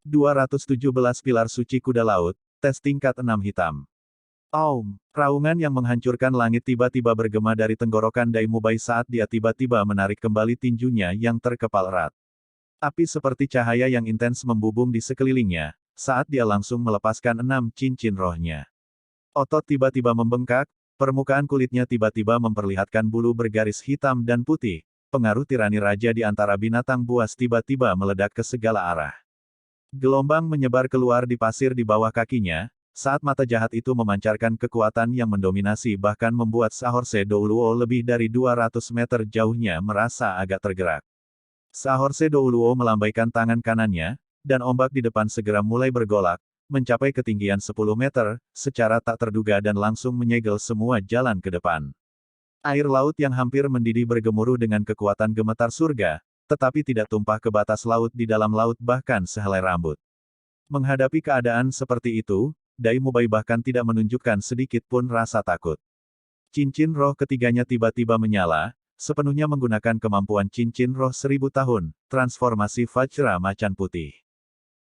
217 pilar suci kuda laut, tes tingkat 6 hitam. Aum, raungan yang menghancurkan langit tiba-tiba bergema dari tenggorokan Dai Mubai saat dia tiba-tiba menarik kembali tinjunya yang terkepal erat. Api seperti cahaya yang intens membubung di sekelilingnya, saat dia langsung melepaskan 6 cincin rohnya. Otot tiba-tiba membengkak, permukaan kulitnya tiba-tiba memperlihatkan bulu bergaris hitam dan putih, pengaruh tirani raja di antara binatang buas tiba-tiba meledak ke segala arah. Gelombang menyebar keluar di pasir di bawah kakinya, saat mata jahat itu memancarkan kekuatan yang mendominasi bahkan membuat Sahorse Douluo lebih dari 200 meter jauhnya merasa agak tergerak. Sahorse Douluo melambaikan tangan kanannya, dan ombak di depan segera mulai bergolak, mencapai ketinggian 10 meter, secara tak terduga dan langsung menyegel semua jalan ke depan. Air laut yang hampir mendidih bergemuruh dengan kekuatan gemetar surga, tetapi tidak tumpah ke batas laut di dalam laut bahkan sehelai rambut. Menghadapi keadaan seperti itu, Dai Mubai bahkan tidak menunjukkan sedikit pun rasa takut. Cincin roh ketiganya tiba-tiba menyala, sepenuhnya menggunakan kemampuan cincin roh 1000 tahun, transformasi Vajra Macan Putih.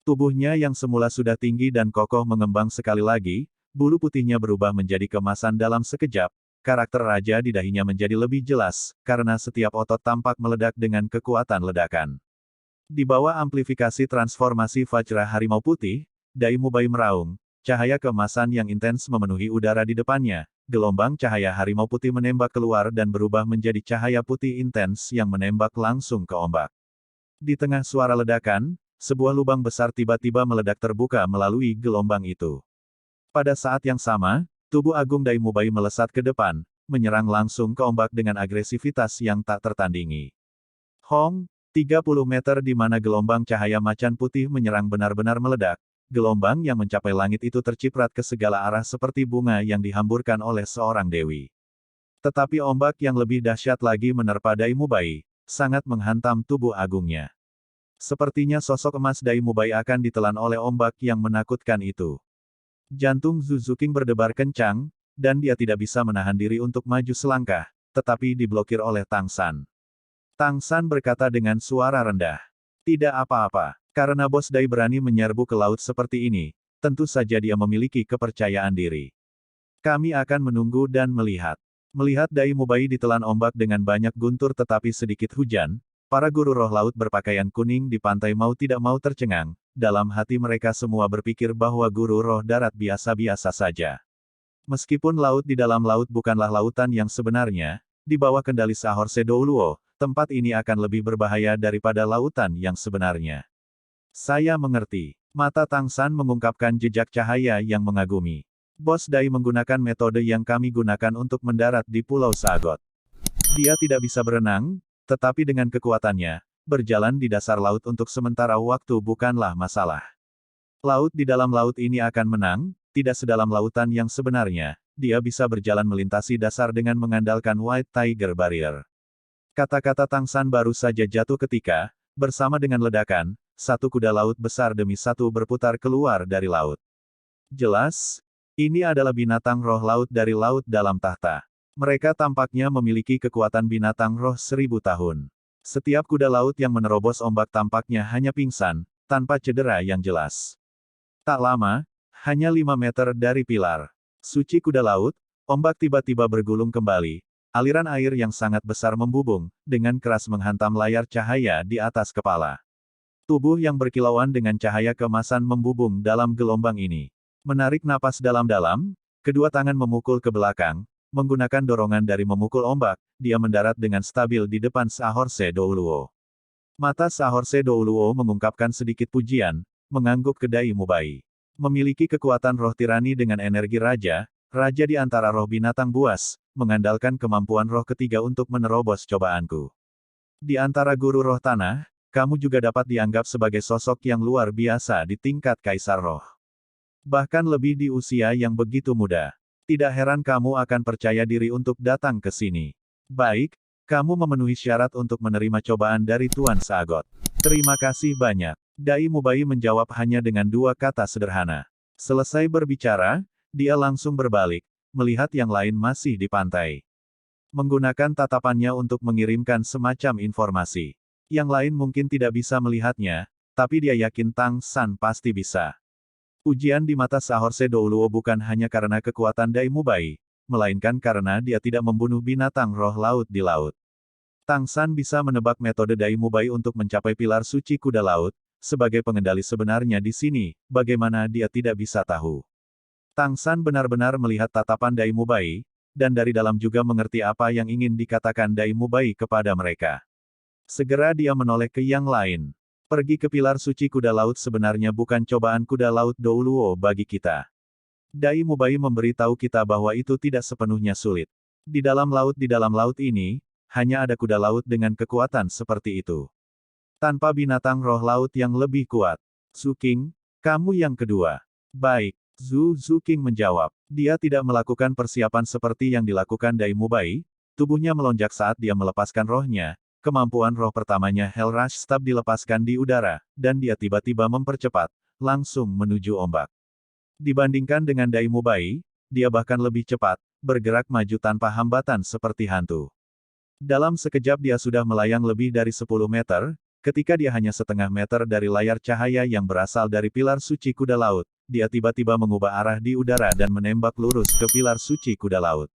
Tubuhnya yang semula sudah tinggi dan kokoh mengembang sekali lagi, bulu putihnya berubah menjadi kemasan dalam sekejap, karakter raja di dahinya menjadi lebih jelas, karena setiap otot tampak meledak dengan kekuatan ledakan. Di bawah amplifikasi transformasi Vajra Harimau Putih, Dai Mubai meraung, cahaya keemasan yang intens memenuhi udara di depannya, gelombang cahaya harimau putih menembak keluar dan berubah menjadi cahaya putih intens yang menembak langsung ke ombak. Di tengah suara ledakan, sebuah lubang besar tiba-tiba meledak terbuka melalui gelombang itu. Pada saat yang sama, tubuh agung Dai Mubai melesat ke depan, menyerang langsung ke ombak dengan agresivitas yang tak tertandingi. Hong, 30 meter di mana gelombang cahaya macan putih menyerang benar-benar meledak, gelombang yang mencapai langit itu terciprat ke segala arah seperti bunga yang dihamburkan oleh seorang dewi. Tetapi ombak yang lebih dahsyat lagi menerpa Dai Mubai, sangat menghantam tubuh agungnya. Sepertinya sosok emas Dai Mubai akan ditelan oleh ombak yang menakutkan itu. Jantung Zhu Zuqing berdebar kencang, dan dia tidak bisa menahan diri untuk maju selangkah, tetapi diblokir oleh Tang San. Tang San berkata dengan suara rendah. Tidak apa-apa, karena bos Dai berani menyerbu ke laut seperti ini, tentu saja dia memiliki kepercayaan diri. Kami akan menunggu dan melihat. Melihat Dai Mubai ditelan ombak dengan banyak guntur tetapi sedikit hujan, para guru roh laut berpakaian kuning di pantai mau tidak mau tercengang. Dalam hati mereka semua berpikir bahwa guru roh darat biasa-biasa saja. Meskipun laut di dalam laut bukanlah lautan yang sebenarnya, di bawah kendali Sahorse Douluo, tempat ini akan lebih berbahaya daripada lautan yang sebenarnya. Saya mengerti. Mata Tang San mengungkapkan jejak cahaya yang mengagumi. Bos Dai menggunakan metode yang kami gunakan untuk mendarat di Pulau Sagot. Dia tidak bisa berenang, tetapi dengan kekuatannya, berjalan di dasar laut untuk sementara waktu bukanlah masalah. Laut di dalam laut ini akan menang, tidak sedalam lautan yang sebenarnya, dia bisa berjalan melintasi dasar dengan mengandalkan White Tiger Barrier. Kata-kata Tang San baru saja jatuh ketika, bersama dengan ledakan, satu kuda laut besar demi satu berputar keluar dari laut. Jelas, ini adalah binatang roh laut dari laut dalam tahta. Mereka tampaknya memiliki kekuatan binatang roh 1000 tahun. Setiap kuda laut yang menerobos ombak tampaknya hanya pingsan, tanpa cedera yang jelas. Tak lama, hanya 5 meter dari pilar suci kuda laut, ombak tiba-tiba bergulung kembali, aliran air yang sangat besar membubung, dengan keras menghantam layar cahaya di atas kepala. Tubuh yang berkilauan dengan cahaya keemasan membubung dalam gelombang ini. Menarik napas dalam-dalam, kedua tangan memukul ke belakang, menggunakan dorongan dari memukul ombak, dia mendarat dengan stabil di depan Sahorse Douluo. Mata Sahorse Douluo mengungkapkan sedikit pujian, mengangguk ke Dai Mubai. Memiliki kekuatan roh tirani dengan energi raja, raja di antara roh binatang buas, mengandalkan kemampuan roh ketiga untuk menerobos cobaanku. Di antara guru roh tanah, kamu juga dapat dianggap sebagai sosok yang luar biasa di tingkat kaisar roh. Bahkan lebih di usia yang begitu muda. Tidak heran kamu akan percaya diri untuk datang ke sini. Baik, kamu memenuhi syarat untuk menerima cobaan dari Tuan Sagot. Terima kasih banyak. Dai Mubai menjawab hanya dengan dua kata sederhana. Selesai berbicara, dia langsung berbalik, melihat yang lain masih di pantai. Menggunakan tatapannya untuk mengirimkan semacam informasi. Yang lain mungkin tidak bisa melihatnya, tapi dia yakin Tang San pasti bisa. Ujian di mata Sahorse Douluo bukan hanya karena kekuatan Dai Mubai, melainkan karena dia tidak membunuh binatang roh laut di laut. Tang San bisa menebak metode Dai Mubai untuk mencapai pilar suci kuda laut, sebagai pengendali sebenarnya di sini, bagaimana dia tidak bisa tahu. Tang San benar-benar melihat tatapan Dai Mubai, dan dari dalam juga mengerti apa yang ingin dikatakan Dai Mubai kepada mereka. Segera dia menoleh ke yang lain. Pergi ke pilar suci kuda laut sebenarnya bukan cobaan kuda laut Douluo bagi kita. Dai Mubai memberitahu kita bahwa itu tidak sepenuhnya sulit. Di dalam laut ini, hanya ada kuda laut dengan kekuatan seperti itu. Tanpa binatang roh laut yang lebih kuat. Zhu Qing, kamu yang kedua. Baik, Zhu Qing menjawab. Dia tidak melakukan persiapan seperti yang dilakukan Dai Mubai, tubuhnya melonjak saat dia melepaskan rohnya. Kemampuan roh pertamanya Hell Rush Stab dilepaskan di udara, dan dia tiba-tiba mempercepat, langsung menuju ombak. Dibandingkan dengan Dai Mubai, dia bahkan lebih cepat, bergerak maju tanpa hambatan seperti hantu. Dalam sekejap dia sudah melayang lebih dari 10 meter, ketika dia hanya setengah meter dari layar cahaya yang berasal dari pilar suci kuda laut, dia tiba-tiba mengubah arah di udara dan menembak lurus ke pilar suci kuda laut.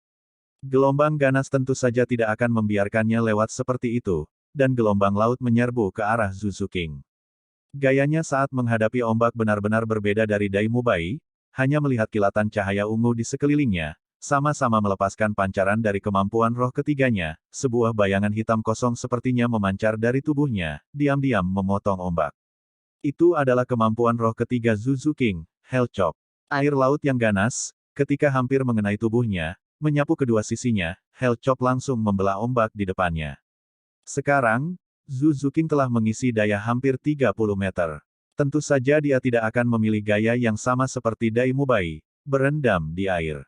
Gelombang ganas tentu saja tidak akan membiarkannya lewat seperti itu, dan gelombang laut menyerbu ke arah Zhu Qing. Gayanya saat menghadapi ombak benar-benar berbeda dari Dai Mubai, hanya melihat kilatan cahaya ungu di sekelilingnya, sama-sama melepaskan pancaran dari kemampuan roh ketiganya, sebuah bayangan hitam kosong sepertinya memancar dari tubuhnya, diam-diam memotong ombak. Itu adalah kemampuan roh ketiga Zhu Qing, Hell Chop. Air laut yang ganas, ketika hampir mengenai tubuhnya, menyapu kedua sisinya, Hell Chop langsung membelah ombak di depannya. Sekarang, Zhu Qing telah mengisi daya hampir 30 meter. Tentu saja dia tidak akan memilih gaya yang sama seperti Dai Mubai, berendam di air.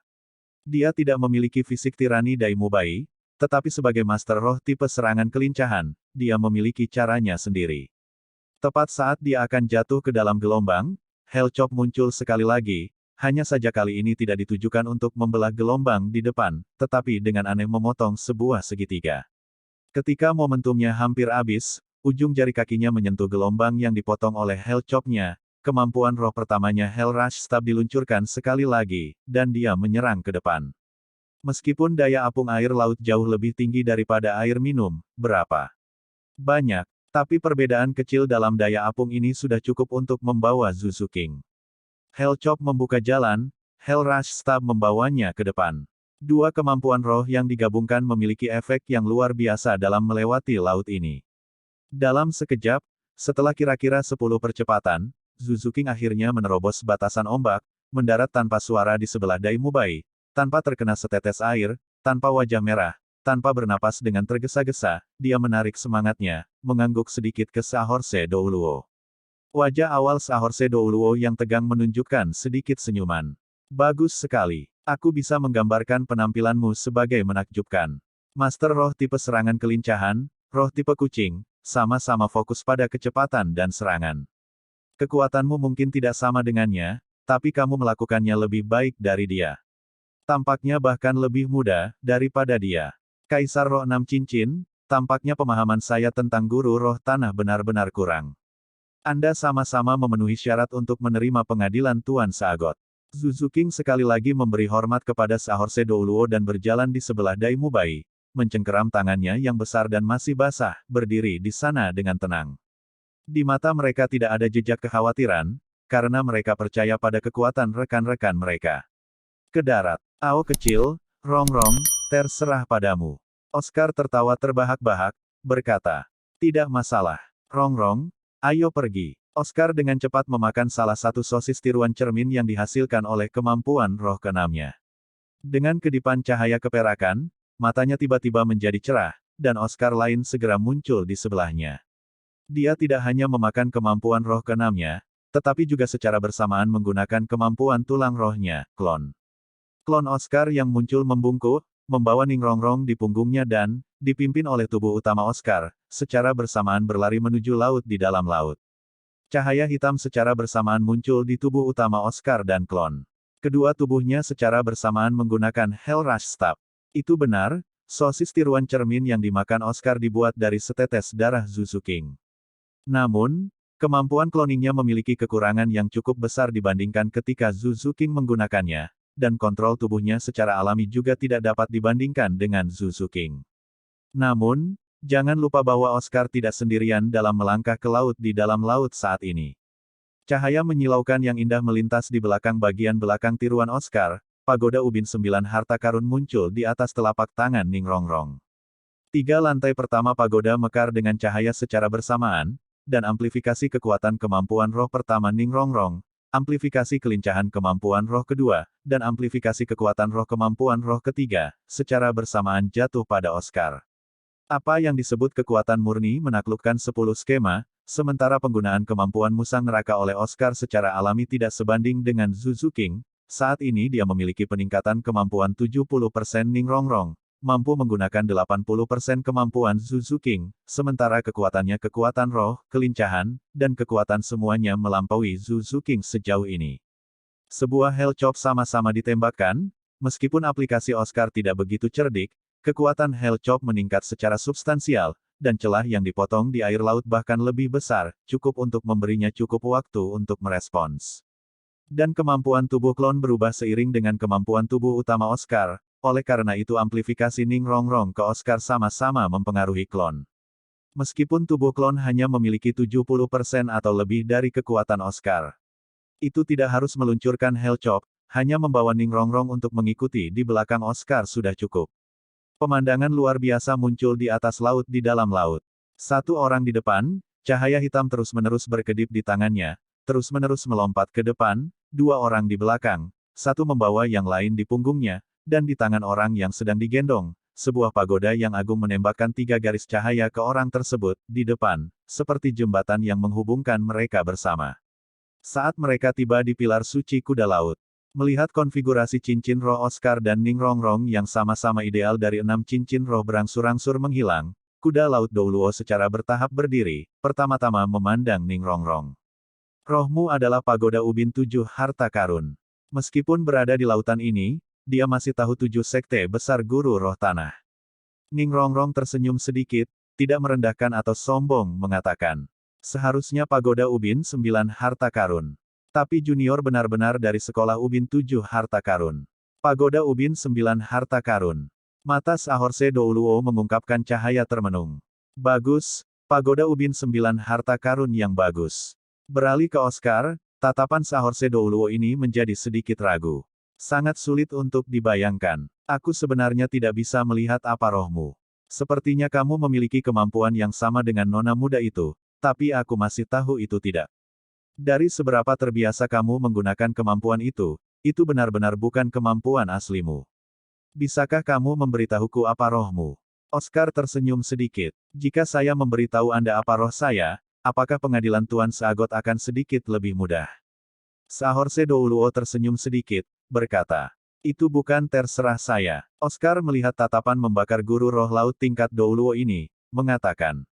Dia tidak memiliki fisik tirani Dai Mubai, tetapi sebagai master roh tipe serangan kelincahan, dia memiliki caranya sendiri. Tepat saat dia akan jatuh ke dalam gelombang, Hell Chop muncul sekali lagi, hanya saja kali ini tidak ditujukan untuk membelah gelombang di depan, tetapi dengan aneh memotong sebuah segitiga. Ketika momentumnya hampir habis, ujung jari kakinya menyentuh gelombang yang dipotong oleh Hell Chop-nya, kemampuan roh pertamanya Hell Rush Stab diluncurkan sekali lagi, dan dia menyerang ke depan. Meskipun daya apung air laut jauh lebih tinggi daripada air minum, berapa banyak, tapi perbedaan kecil dalam daya apung ini sudah cukup untuk membawa Zhu Qing. Hell Chop membuka jalan, Hell Rush Stab membawanya ke depan. Dua kemampuan roh yang digabungkan memiliki efek yang luar biasa dalam melewati laut ini. Dalam sekejap, setelah kira-kira 10 percepatan, Zhu Qing akhirnya menerobos batasan ombak, mendarat tanpa suara di sebelah Dai Mubai, tanpa terkena setetes air, tanpa wajah merah, tanpa bernapas dengan tergesa-gesa, dia menarik semangatnya, mengangguk sedikit ke Sahorse Douluo. Wajah awal Sahorse Douluo yang tegang menunjukkan sedikit senyuman. Bagus sekali. Aku bisa menggambarkan penampilanmu sebagai menakjubkan. Master roh tipe serangan kelincahan, roh tipe kucing, sama-sama fokus pada kecepatan dan serangan. Kekuatanmu mungkin tidak sama dengannya, tapi kamu melakukannya lebih baik dari dia. Tampaknya bahkan lebih mudah daripada dia. Kaisar Roh 6 Cincin, tampaknya pemahaman saya tentang guru roh tanah benar-benar kurang. Anda sama-sama memenuhi syarat untuk menerima pengadilan Tuan Sagot. Zhu Qing sekali lagi memberi hormat kepada Sahorse Douluo dan berjalan di sebelah Dai Mubai, mencengkeram tangannya yang besar dan masih basah, berdiri di sana dengan tenang. Di mata mereka tidak ada jejak kekhawatiran, karena mereka percaya pada kekuatan rekan-rekan mereka. Ke darat, Ao kecil, Rongrong, terserah padamu. Oscar tertawa terbahak-bahak, berkata, tidak masalah, Rongrong, ayo pergi. Oscar dengan cepat memakan salah satu sosis tiruan cermin yang dihasilkan oleh kemampuan roh keenamnya. Dengan kedipan cahaya keperakan, matanya tiba-tiba menjadi cerah, dan Oscar lain segera muncul di sebelahnya. Dia tidak hanya memakan kemampuan roh keenamnya, tetapi juga secara bersamaan menggunakan kemampuan tulang rohnya, klon. Klon Oscar yang muncul membungkuk, membawa Ning Rongrong di punggungnya dan, dipimpin oleh tubuh utama Oscar, secara bersamaan berlari menuju laut di dalam laut. Cahaya hitam secara bersamaan muncul di tubuh utama Oscar dan klon. Kedua tubuhnya secara bersamaan menggunakan Hell Rush Stab. Itu benar, sosis tiruan cermin yang dimakan Oscar dibuat dari setetes darah Zhu Qing. Namun, Kemampuan cloningnya memiliki kekurangan yang cukup besar dibandingkan ketika Zhu Zuqing menggunakannya, dan kontrol tubuhnya secara alami juga tidak dapat dibandingkan dengan Zhu Zuqing. Namun, jangan lupa bahwa Oscar tidak sendirian dalam melangkah ke laut di dalam laut saat ini. Cahaya menyilaukan yang indah melintas di belakang bagian belakang tiruan Oscar, pagoda ubin 9 harta karun muncul di atas telapak tangan Ning Rongrong. 3 lantai pertama pagoda mekar dengan cahaya secara bersamaan, dan amplifikasi kekuatan kemampuan roh pertama Ning Rongrong, amplifikasi kelincahan kemampuan roh kedua, dan amplifikasi kekuatan roh kemampuan roh ketiga, secara bersamaan jatuh pada Oscar. Apa yang disebut kekuatan murni menaklukkan 10 skema, sementara penggunaan kemampuan musang neraka oleh Oscar secara alami tidak sebanding dengan Zhu Zuqing. Saat ini dia memiliki peningkatan kemampuan 70% Ning Rongrong, mampu menggunakan 80% kemampuan Zhu Zuqing, sementara kekuatannya kekuatan roh, kelincahan, dan kekuatan semuanya melampaui Zhu Zuqing sejauh ini. Sebuah Hell Chop sama-sama ditembakkan, meskipun aplikasi Oscar tidak begitu cerdik, kekuatan Hell Chop meningkat secara substansial, dan celah yang dipotong di air laut bahkan lebih besar, cukup untuk memberinya cukup waktu untuk merespons. Dan kemampuan tubuh klon berubah seiring dengan kemampuan tubuh utama Oscar, oleh karena itu amplifikasi Ning Rongrong ke Oscar sama-sama mempengaruhi klon. Meskipun tubuh klon hanya memiliki 70% atau lebih dari kekuatan Oscar, itu tidak harus meluncurkan Hell Chop, hanya membawa Ning Rongrong untuk mengikuti di belakang Oscar sudah cukup. Pemandangan luar biasa muncul di atas laut di dalam laut. Satu orang di depan, cahaya hitam terus-menerus berkedip di tangannya, terus-menerus melompat ke depan, 2 orang di belakang, satu membawa yang lain di punggungnya, dan di tangan orang yang sedang digendong, sebuah pagoda yang agung menembakkan 3 garis cahaya ke orang tersebut, di depan, seperti jembatan yang menghubungkan mereka bersama. Saat mereka tiba di pilar suci kuda laut, melihat konfigurasi cincin roh Oscar dan Ning Rongrong yang sama-sama ideal dari 6 cincin roh berangsur-angsur menghilang, kuda laut Douluo secara bertahap berdiri, pertama-tama memandang Ning Rongrong. Rohmu adalah pagoda ubin 7 harta karun. Meskipun berada di lautan ini, dia masih tahu 7 sekte besar guru roh tanah. Ning Rongrong tersenyum sedikit, tidak merendahkan atau sombong mengatakan, seharusnya pagoda ubin 9 harta karun. Tapi junior benar-benar dari sekolah ubin 7 harta karun. Pagoda ubin 9 harta karun. Mata Sahorse Douluo mengungkapkan cahaya termenung. Bagus, pagoda ubin 9 harta karun yang bagus. Beralih ke Oscar, tatapan Sahorse Douluo ini menjadi sedikit ragu. Sangat sulit untuk dibayangkan. Aku sebenarnya tidak bisa melihat apa rohmu. Sepertinya kamu memiliki kemampuan yang sama dengan nona muda itu, tapi aku masih tahu itu tidak. Dari seberapa terbiasa kamu menggunakan kemampuan itu benar-benar bukan kemampuan aslimu. Bisakah kamu memberitahuku apa rohmu? Oscar tersenyum sedikit. Jika saya memberitahu Anda apa roh saya, apakah pengadilan Tuan Seagot akan sedikit lebih mudah? Sahorse Douluo tersenyum sedikit, berkata, itu bukan terserah saya. Oscar melihat tatapan membakar guru roh laut tingkat Douluo ini, mengatakan,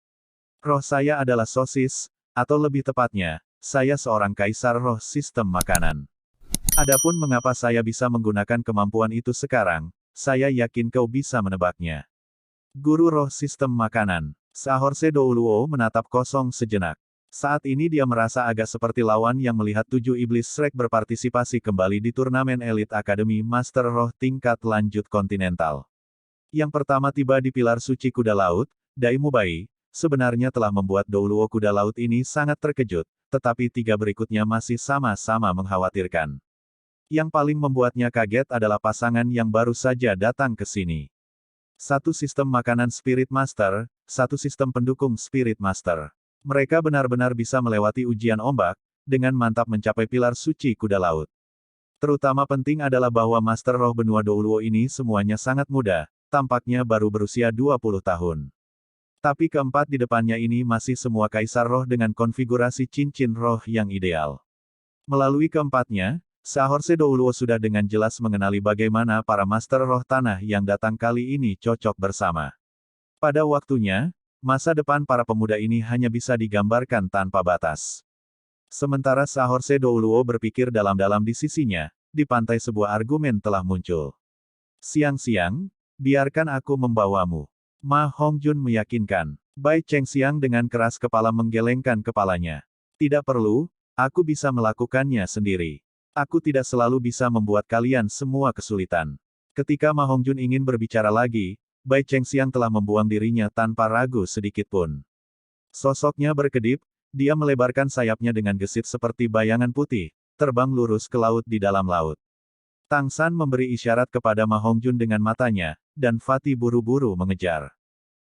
roh saya adalah sosis, atau lebih tepatnya, saya seorang kaisar roh sistem makanan. Adapun mengapa saya bisa menggunakan kemampuan itu sekarang, saya yakin kau bisa menebaknya. Guru roh sistem makanan. Sahorse Douluo menatap kosong sejenak. Saat ini dia merasa agak seperti lawan yang melihat 7 iblis Shrek berpartisipasi kembali di turnamen Elite Academy Master Roh tingkat lanjut kontinental. Yang pertama tiba di pilar suci kuda laut, Dai Mubai, sebenarnya telah membuat Douluo kuda laut ini sangat terkejut, tetapi 3 berikutnya masih sama-sama mengkhawatirkan. Yang paling membuatnya kaget adalah pasangan yang baru saja datang ke sini. Satu sistem makanan Spirit Master, satu sistem pendukung Spirit Master. Mereka benar-benar bisa melewati ujian ombak, dengan mantap mencapai pilar suci kuda laut. Terutama penting adalah bahwa Master Roh benua Douluo ini semuanya sangat muda, tampaknya baru berusia 20 tahun. Tapi keempat di depannya ini masih semua kaisar roh dengan konfigurasi cincin roh yang ideal. Melalui keempatnya, Sahorse Douluo sudah dengan jelas mengenali bagaimana para master roh tanah yang datang kali ini cocok bersama. Pada waktunya, masa depan para pemuda ini hanya bisa digambarkan tanpa batas. Sementara Sahorse Douluo berpikir dalam-dalam di sisinya, di pantai sebuah argumen telah muncul. Siang-siang, biarkan aku membawamu. Ma Hongjun meyakinkan. Bai Chengxiang dengan keras kepala menggelengkan kepalanya. Tidak perlu, aku bisa melakukannya sendiri. Aku tidak selalu bisa membuat kalian semua kesulitan. Ketika Ma Hongjun ingin berbicara lagi, Bai Chengxiang telah membuang dirinya tanpa ragu sedikit pun. Sosoknya berkedip, dia melebarkan sayapnya dengan gesit seperti bayangan putih, terbang lurus ke laut di dalam laut. Tang San memberi isyarat kepada Ma Hongjun dengan matanya, dan Fatih buru-buru mengejar.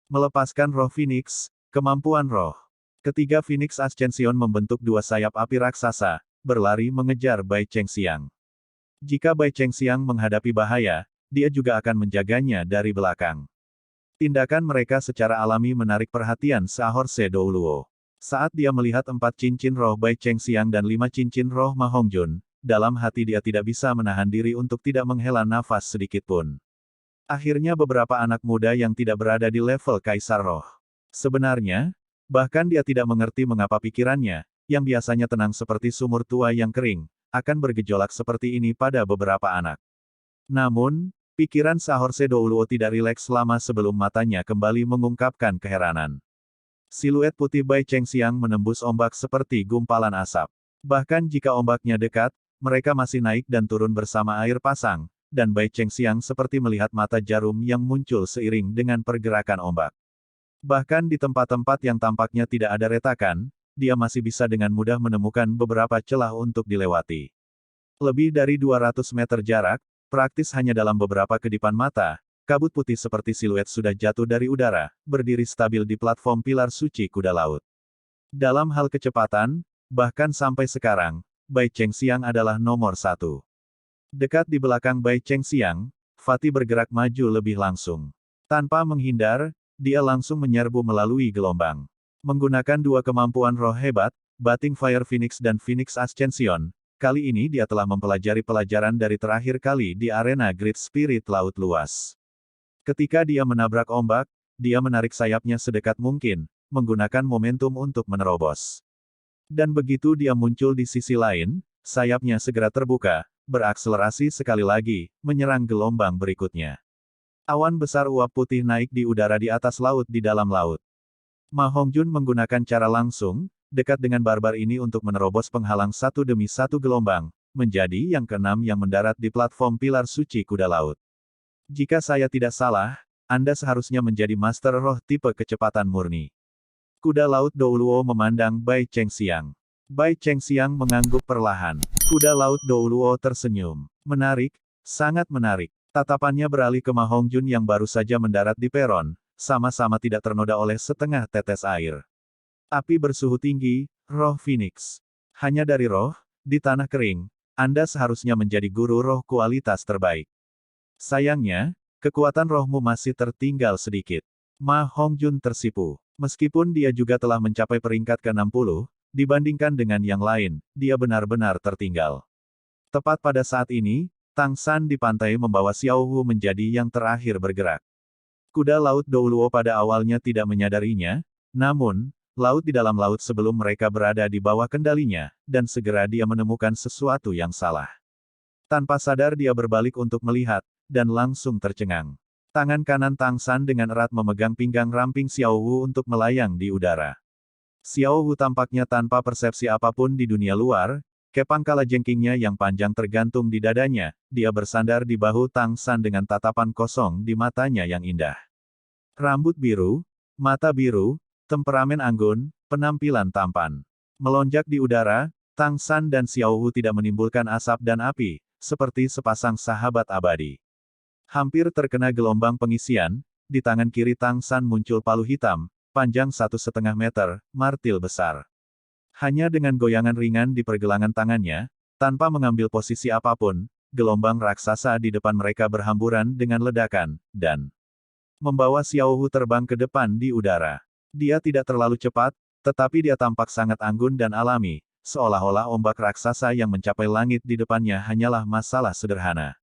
Melepaskan roh Phoenix, kemampuan roh. Ketiga Phoenix Ascension membentuk dua sayap api raksasa, berlari mengejar Bai Chengxiang. Jika Bai Chengxiang menghadapi bahaya, dia juga akan menjaganya dari belakang. Tindakan mereka secara alami menarik perhatian Saorse Douluo. Saat dia melihat 4 cincin roh Bai Chengxiang dan 5 cincin roh Ma Hongjun, dalam hati dia tidak bisa menahan diri untuk tidak menghela nafas sedikit pun. Akhirnya beberapa anak muda yang tidak berada di level Kaisar Roh. Sebenarnya, bahkan dia tidak mengerti mengapa pikirannya, yang biasanya tenang seperti sumur tua yang kering, akan bergejolak seperti ini pada beberapa anak. Namun, pikiran Saorse Douluo tidak rileks lama sebelum matanya kembali mengungkapkan keheranan. Siluet putih Bai Chengxiang menembus ombak seperti gumpalan asap. Bahkan jika ombaknya dekat, mereka masih naik dan turun bersama air pasang, dan Bai Chengxiang seperti melihat mata jarum yang muncul seiring dengan pergerakan ombak. Bahkan di tempat-tempat yang tampaknya tidak ada retakan, dia masih bisa dengan mudah menemukan beberapa celah untuk dilewati. Lebih dari 200 meter jarak, praktis hanya dalam beberapa kedipan mata, kabut putih seperti siluet sudah jatuh dari udara, berdiri stabil di platform pilar suci kuda laut. Dalam hal kecepatan, bahkan sampai sekarang, Bai Chengxiang adalah nomor 1. Dekat di belakang Bai Chengxiang, Fatih bergerak maju lebih langsung. Tanpa menghindar, dia langsung menyerbu melalui gelombang. Menggunakan dua kemampuan roh hebat, Bating Fire Phoenix dan Phoenix Ascension, kali ini dia telah mempelajari pelajaran dari terakhir kali di arena Great Spirit Laut Luas. Ketika dia menabrak ombak, dia menarik sayapnya sedekat mungkin, menggunakan momentum untuk menerobos. Dan begitu dia muncul di sisi lain, sayapnya segera terbuka, berakselerasi sekali lagi, menyerang gelombang berikutnya. Awan besar uap putih naik di udara di atas laut di dalam laut. Ma Hongjun menggunakan cara langsung, dekat dengan barbar ini untuk menerobos penghalang satu demi satu gelombang, menjadi yang keenam yang mendarat di platform pilar suci kuda laut. Jika saya tidak salah, Anda seharusnya menjadi Master Roh tipe kecepatan murni. Kuda laut Douluo memandang Bai Chengxiang. Bai Chengxiang mengangguk perlahan. Kuda laut Douluo tersenyum. Menarik, sangat menarik. Tatapannya beralih ke Ma Hongjun yang baru saja mendarat di peron, sama-sama tidak ternoda oleh setengah tetes air. Api bersuhu tinggi, roh Phoenix. Hanya dari roh, di tanah kering, Anda seharusnya menjadi guru roh kualitas terbaik. Sayangnya, kekuatan rohmu masih tertinggal sedikit. Ma Hongjun tersipu. Meskipun dia juga telah mencapai peringkat ke-60, dibandingkan dengan yang lain, dia benar-benar tertinggal. Tepat pada saat ini, Tang San di pantai membawa Xiao Wu menjadi yang terakhir bergerak. Kuda laut Douluo pada awalnya tidak menyadarinya, namun, laut di dalam laut sebelum mereka berada di bawah kendalinya, dan segera dia menemukan sesuatu yang salah. Tanpa sadar dia berbalik untuk melihat, dan langsung tercengang. Tangan kanan Tang San dengan erat memegang pinggang ramping Xiao Wu untuk melayang di udara. Xiao Wu tampaknya tanpa persepsi apapun di dunia luar, kepang kalajengkingnya yang panjang tergantung di dadanya, dia bersandar di bahu Tang San dengan tatapan kosong di matanya yang indah. Rambut biru, mata biru, temperamen anggun, penampilan tampan. Melonjak di udara, Tang San dan Xiao Wu tidak menimbulkan asap dan api, seperti sepasang sahabat abadi. Hampir terkena gelombang pengisian, di tangan kiri Tang San muncul palu hitam, panjang 1,5 meter, martil besar. Hanya dengan goyangan ringan di pergelangan tangannya, tanpa mengambil posisi apapun, gelombang raksasa di depan mereka berhamburan dengan ledakan, dan membawa Xiao Wu terbang ke depan di udara. Dia tidak terlalu cepat, tetapi dia tampak sangat anggun dan alami, seolah-olah ombak raksasa yang mencapai langit di depannya hanyalah masalah sederhana.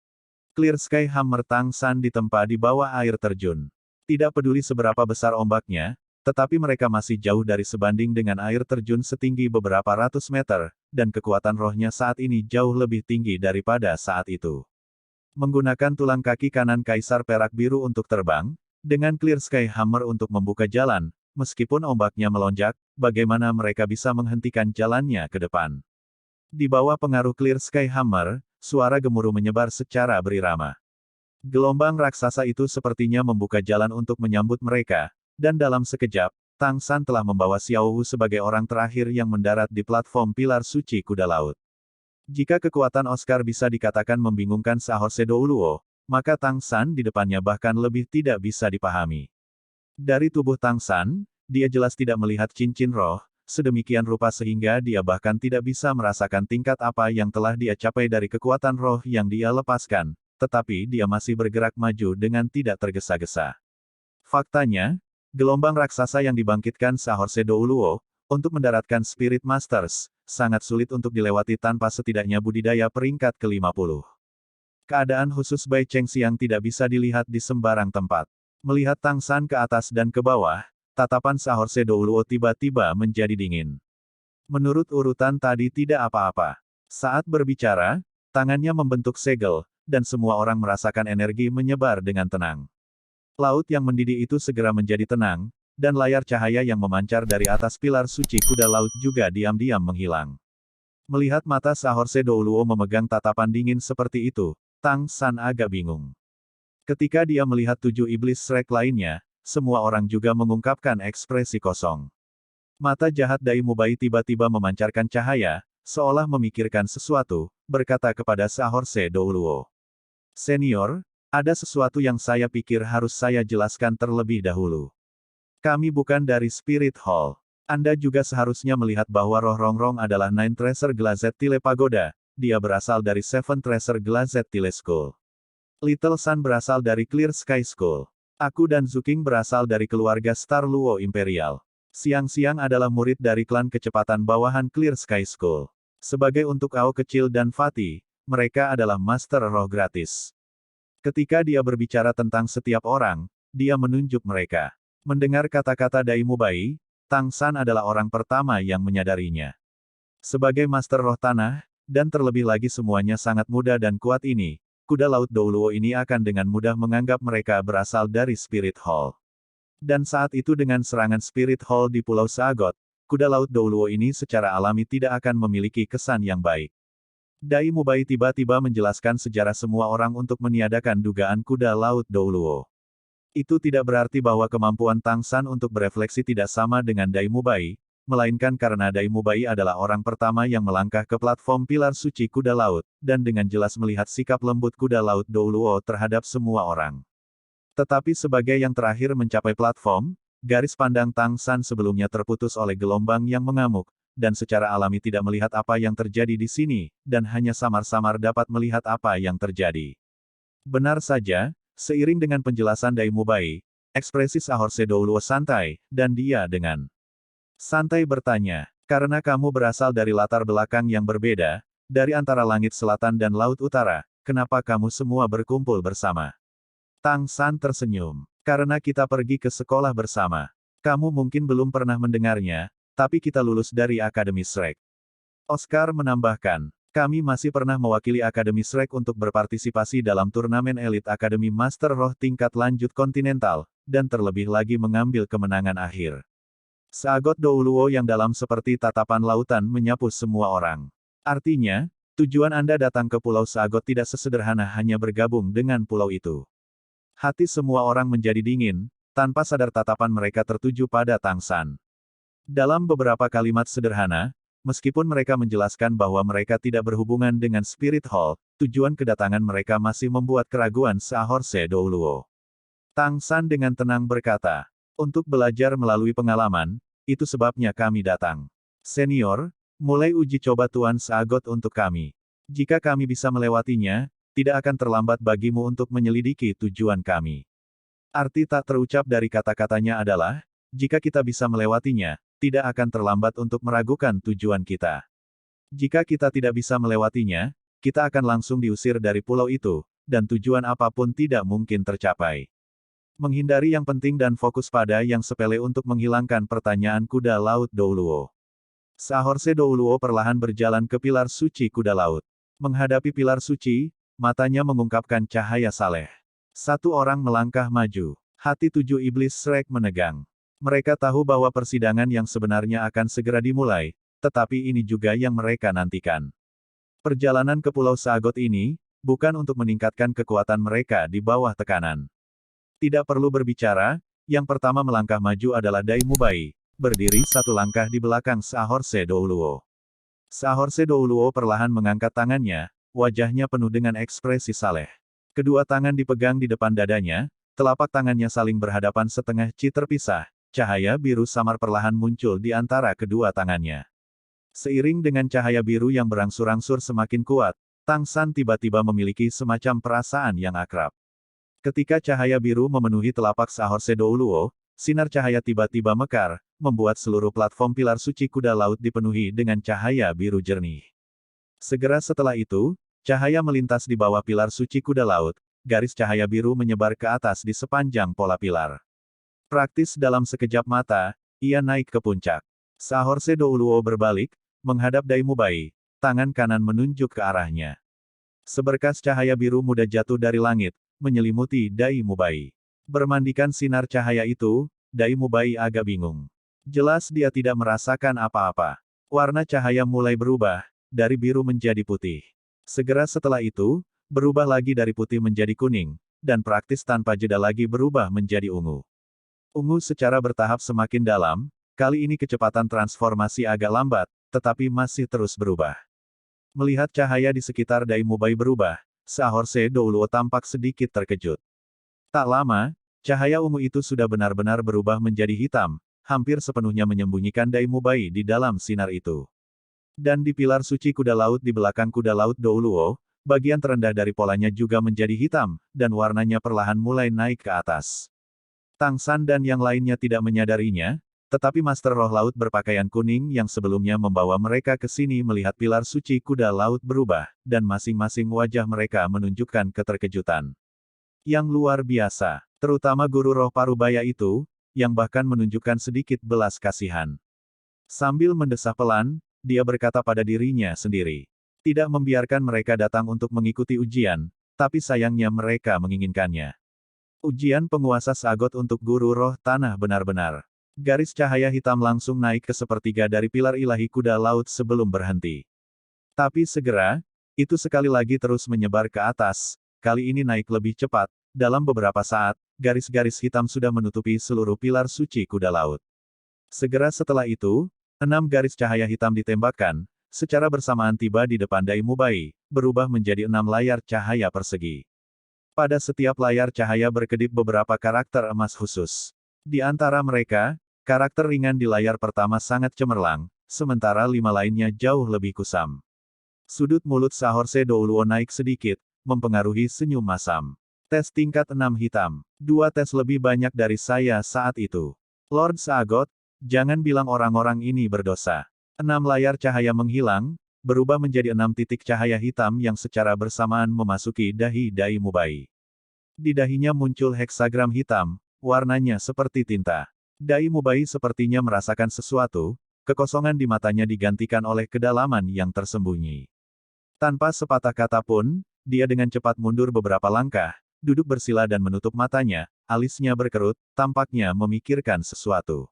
Clear Sky Hammer Tang San ditempa di bawah air terjun. Tidak peduli seberapa besar ombaknya, tetapi mereka masih jauh dari sebanding dengan air terjun setinggi beberapa ratus meter, dan kekuatan rohnya saat ini jauh lebih tinggi daripada saat itu. Menggunakan tulang kaki kanan Kaisar Perak Biru untuk terbang, dengan Clear Sky Hammer untuk membuka jalan, meskipun ombaknya melonjak, bagaimana mereka bisa menghentikan jalannya ke depan. Di bawah pengaruh Clear Sky Hammer, suara gemuruh menyebar secara berirama. Gelombang raksasa itu sepertinya membuka jalan untuk menyambut mereka, dan dalam sekejap, Tang San telah membawa Xiao Wu sebagai orang terakhir yang mendarat di platform pilar suci kuda laut. Jika kekuatan Oscar bisa dikatakan membingungkan Saorse Douluo, maka Tang San di depannya bahkan lebih tidak bisa dipahami. Dari tubuh Tang San, dia jelas tidak melihat cincin roh, sedemikian rupa sehingga dia bahkan tidak bisa merasakan tingkat apa yang telah dia capai dari kekuatan roh yang dia lepaskan, tetapi dia masih bergerak maju dengan tidak tergesa-gesa. Faktanya, gelombang raksasa yang dibangkitkan Saorse Douluo, untuk mendaratkan Spirit Masters, sangat sulit untuk dilewati tanpa setidaknya budidaya peringkat ke-50. Keadaan khusus Bai Chengxiang tidak bisa dilihat di sembarang tempat. Melihat Tang San ke atas dan ke bawah, tatapan Saorse Douluo tiba-tiba menjadi dingin. Menurut urutan tadi tidak apa-apa. Saat berbicara, tangannya membentuk segel, dan semua orang merasakan energi menyebar dengan tenang. Laut yang mendidih itu segera menjadi tenang, dan layar cahaya yang memancar dari atas pilar suci kuda laut juga diam-diam menghilang. Melihat mata Saorse Douluo memegang tatapan dingin seperti itu, Tang San agak bingung. Ketika dia melihat 7 iblis Shrek lainnya, semua orang juga mengungkapkan ekspresi kosong. Mata jahat Dai Mubai tiba-tiba memancarkan cahaya, seolah memikirkan sesuatu, berkata kepada Saorse Douluo. Senior, ada sesuatu yang saya pikir harus saya jelaskan terlebih dahulu. Kami bukan dari Spirit Hall. Anda juga seharusnya melihat bahwa roh Rongrong adalah Nine Treasure Glazed Tile Pagoda, dia berasal dari Seven Treasure Glazed Tile School. Little Sun berasal dari Clear Sky School. Aku dan Zuking berasal dari keluarga Star Luo Imperial. Siang-siang adalah murid dari klan kecepatan bawahan Clear Sky School. Sebagai untuk Ao kecil dan Fatih, mereka adalah master roh gratis. Ketika dia berbicara tentang setiap orang, dia menunjuk mereka. Mendengar kata-kata Dai Mubai, Tang San adalah orang pertama yang menyadarinya. Sebagai master roh tanah, dan terlebih lagi semuanya sangat muda dan kuat ini, kuda laut Douluo ini akan dengan mudah menganggap mereka berasal dari Spirit Hall. Dan saat itu dengan serangan Spirit Hall di Pulau Saagot, kuda laut Douluo ini secara alami tidak akan memiliki kesan yang baik. Dai Mubai tiba-tiba menjelaskan sejarah semua orang untuk meniadakan dugaan kuda laut Douluo. Itu tidak berarti bahwa kemampuan Tang San untuk berefleksi tidak sama dengan Dai Mubai, melainkan karena Dai Mubai adalah orang pertama yang melangkah ke platform pilar suci kuda laut, dan dengan jelas melihat sikap lembut kuda laut Douluo terhadap semua orang. Tetapi sebagai yang terakhir mencapai platform, garis pandang Tang San sebelumnya terputus oleh gelombang yang mengamuk, dan secara alami tidak melihat apa yang terjadi di sini, dan hanya samar-samar dapat melihat apa yang terjadi. Benar saja, seiring dengan penjelasan Dai Mubai, ekspresi Saorse Douluo santai, dan dia dengan santai bertanya, karena kamu berasal dari latar belakang yang berbeda, dari antara langit selatan dan laut utara, kenapa kamu semua berkumpul bersama? Tang San tersenyum. Karena kita pergi ke sekolah bersama. Kamu mungkin belum pernah mendengarnya, tapi kita lulus dari Akademi Shrek. Oscar menambahkan, kami masih pernah mewakili Akademi Shrek untuk berpartisipasi dalam turnamen elit Akademi Master Roh tingkat lanjut kontinental, dan terlebih lagi mengambil kemenangan akhir. Saagot Douluo yang dalam seperti tatapan lautan menyapu semua orang. Artinya, tujuan Anda datang ke Pulau Saagot tidak sesederhana hanya bergabung dengan pulau itu. Hati semua orang menjadi dingin, tanpa sadar tatapan mereka tertuju pada Tang San. Dalam beberapa kalimat sederhana, meskipun mereka menjelaskan bahwa mereka tidak berhubungan dengan Spirit Hall, tujuan kedatangan mereka masih membuat keraguan Saorse Douluo. Tang San dengan tenang berkata, untuk belajar melalui pengalaman, itu sebabnya kami datang. Senior, mulai uji coba Tuan Saagot untuk kami. Jika kami bisa melewatinya, tidak akan terlambat bagimu untuk menyelidiki tujuan kami. Arti tak terucap dari kata-katanya adalah, jika kita bisa melewatinya, tidak akan terlambat untuk meragukan tujuan kita. Jika kita tidak bisa melewatinya, kita akan langsung diusir dari pulau itu, dan tujuan apapun tidak mungkin tercapai. Menghindari yang penting dan fokus pada yang sepele untuk menghilangkan pertanyaan kuda laut Douluo. Saorse Douluo perlahan berjalan ke pilar suci kuda laut. Menghadapi pilar suci, matanya mengungkapkan cahaya saleh. Satu orang melangkah maju. Hati 7 iblis Shrek menegang. Mereka tahu bahwa persidangan yang sebenarnya akan segera dimulai, tetapi ini juga yang mereka nantikan. Perjalanan ke Pulau Sagot ini, bukan untuk meningkatkan kekuatan mereka di bawah tekanan. Tidak perlu berbicara, yang pertama melangkah maju adalah Dai Mubai, berdiri satu langkah di belakang Saahorse Douluo. Saahorse Douluo perlahan mengangkat tangannya, wajahnya penuh dengan ekspresi saleh. Kedua tangan dipegang di depan dadanya, telapak tangannya saling berhadapan setengah terpisah, cahaya biru samar perlahan muncul di antara kedua tangannya. Seiring dengan cahaya biru yang berangsur-angsur semakin kuat, Tang San tiba-tiba memiliki semacam perasaan yang akrab. Ketika cahaya biru memenuhi telapak Saahorse Douluo, sinar cahaya tiba-tiba mekar, membuat seluruh platform pilar suci kuda laut dipenuhi dengan cahaya biru jernih. Segera setelah itu, cahaya melintas di bawah pilar suci kuda laut, garis cahaya biru menyebar ke atas di sepanjang pola pilar. Praktis dalam sekejap mata, ia naik ke puncak. Saahorse Douluo berbalik, menghadap Dai Mubai, tangan kanan menunjuk ke arahnya. Seberkas cahaya biru muda jatuh dari langit, menyelimuti Dai Mubai. Bermandikan sinar cahaya itu, Dai Mubai agak bingung. Jelas dia tidak merasakan apa-apa. Warna cahaya mulai berubah, dari biru menjadi putih. Segera setelah itu, berubah lagi dari putih menjadi kuning, dan praktis tanpa jeda lagi berubah menjadi ungu. Ungu secara bertahap semakin dalam, kali ini kecepatan transformasi agak lambat, tetapi masih terus berubah. Melihat cahaya di sekitar Dai Mubai berubah, Saahorse Douluo tampak sedikit terkejut. Tak lama, cahaya ungu itu sudah benar-benar berubah menjadi hitam, hampir sepenuhnya menyembunyikan Dai Mubai di dalam sinar itu. Dan di pilar suci kuda laut di belakang kuda laut Douluo, bagian terendah dari polanya juga menjadi hitam, dan warnanya perlahan mulai naik ke atas. Tang San dan yang lainnya tidak menyadarinya, tetapi Master Roh Laut berpakaian kuning yang sebelumnya membawa mereka ke sini melihat pilar suci kuda laut berubah, dan masing-masing wajah mereka menunjukkan keterkejutan yang luar biasa, terutama guru roh parubaya itu, yang bahkan menunjukkan sedikit belas kasihan. Sambil mendesah pelan, dia berkata pada dirinya sendiri, tidak membiarkan mereka datang untuk mengikuti ujian, tapi sayangnya mereka menginginkannya. Ujian penguasa Sagot untuk guru roh tanah benar-benar. Garis cahaya hitam langsung naik ke sepertiga dari pilar ilahi kuda laut sebelum berhenti. Tapi segera, itu sekali lagi terus menyebar ke atas, kali ini naik lebih cepat, dalam beberapa saat, garis-garis hitam sudah menutupi seluruh pilar suci kuda laut. Segera setelah itu, 6 garis cahaya hitam ditembakkan, secara bersamaan tiba di depan Dai Mubai, berubah menjadi 6 layar cahaya persegi. Pada setiap layar cahaya berkedip beberapa karakter emas khusus. Di antara mereka, karakter ringan di layar pertama sangat cemerlang, sementara 5 lainnya jauh lebih kusam. Sudut mulut Saahorse Douluo naik sedikit, mempengaruhi senyum masam. Tes tingkat 6 hitam. 2 tes lebih banyak dari saya saat itu. Lord Sagot, jangan bilang orang-orang ini berdosa. 6 layar cahaya menghilang, berubah menjadi 6 titik cahaya hitam yang secara bersamaan memasuki dahi Dai Mubai. Di dahinya muncul heksagram hitam, warnanya seperti tinta. Dai Mubai sepertinya merasakan sesuatu, kekosongan di matanya digantikan oleh kedalaman yang tersembunyi. Tanpa sepatah kata pun, dia dengan cepat mundur beberapa langkah, duduk bersila dan menutup matanya, alisnya berkerut, tampaknya memikirkan sesuatu.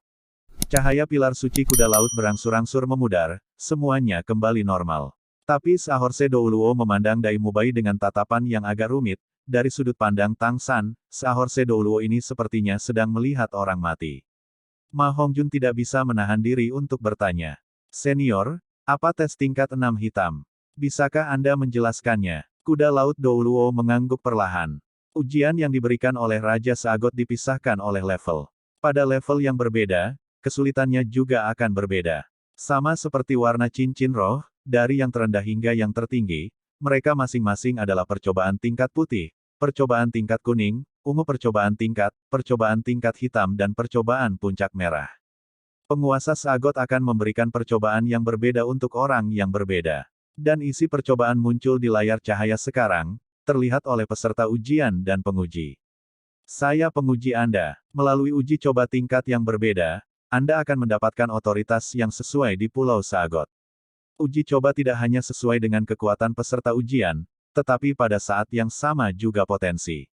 Cahaya pilar suci kuda laut berangsur-angsur memudar, semuanya kembali normal. Tapi Saahorse Douluo memandang Dai Mubai dengan tatapan yang agak rumit. Dari sudut pandang Tang San, Saahorse Douluo ini sepertinya sedang melihat orang mati. Ma Hongjun tidak bisa menahan diri untuk bertanya. Senior, apa tes tingkat 6 hitam? Bisakah Anda menjelaskannya? Kuda laut Douluo mengangguk perlahan. Ujian yang diberikan oleh Raja Sagot dipisahkan oleh level. Pada level yang berbeda, kesulitannya juga akan berbeda. Sama seperti warna cincin roh, dari yang terendah hingga yang tertinggi, mereka masing-masing adalah percobaan tingkat putih, percobaan tingkat kuning, ungu percobaan tingkat hitam dan percobaan puncak merah. Penguasa Sagot akan memberikan percobaan yang berbeda untuk orang yang berbeda. Dan isi percobaan muncul di layar cahaya sekarang, terlihat oleh peserta ujian dan penguji. Saya penguji Anda, melalui uji coba tingkat yang berbeda, Anda akan mendapatkan otoritas yang sesuai di Pulau Sagot. Uji coba tidak hanya sesuai dengan kekuatan peserta ujian, tetapi pada saat yang sama juga potensi.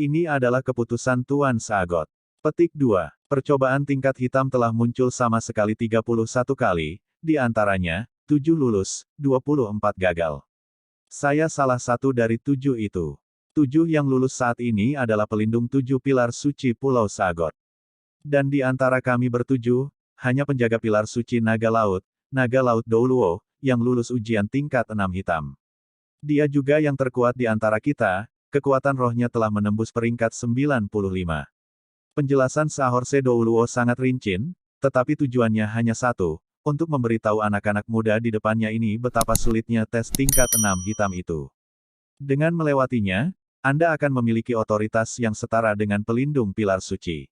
Ini adalah keputusan Tuan Sagot. Petik 2. Percobaan tingkat hitam telah muncul sama sekali 31 kali, di antaranya, 7 lulus, 24 gagal. Saya salah satu dari 7 itu. 7 yang lulus saat ini adalah pelindung 7 pilar suci Pulau Sagot. Dan di antara kami bertujuh, hanya penjaga pilar suci Naga Laut Douluo, yang lulus ujian tingkat 6 hitam. Dia juga yang terkuat di antara kita, kekuatan rohnya telah menembus peringkat 95. Penjelasan Sahorse Douluo sangat rincin, tetapi tujuannya hanya satu, untuk memberitahu anak-anak muda di depannya ini betapa sulitnya tes tingkat 6 hitam itu. Dengan melewatinya, Anda akan memiliki otoritas yang setara dengan pelindung pilar suci.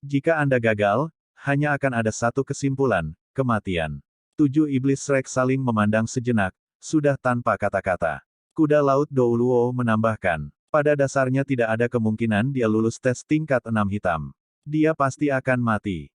Jika Anda gagal, hanya akan ada satu kesimpulan, kematian. 7 iblis Shrek saling memandang sejenak, sudah tanpa kata-kata. Kuda Laut Douluo menambahkan, pada dasarnya tidak ada kemungkinan dia lulus tes tingkat 6 hitam. Dia pasti akan mati.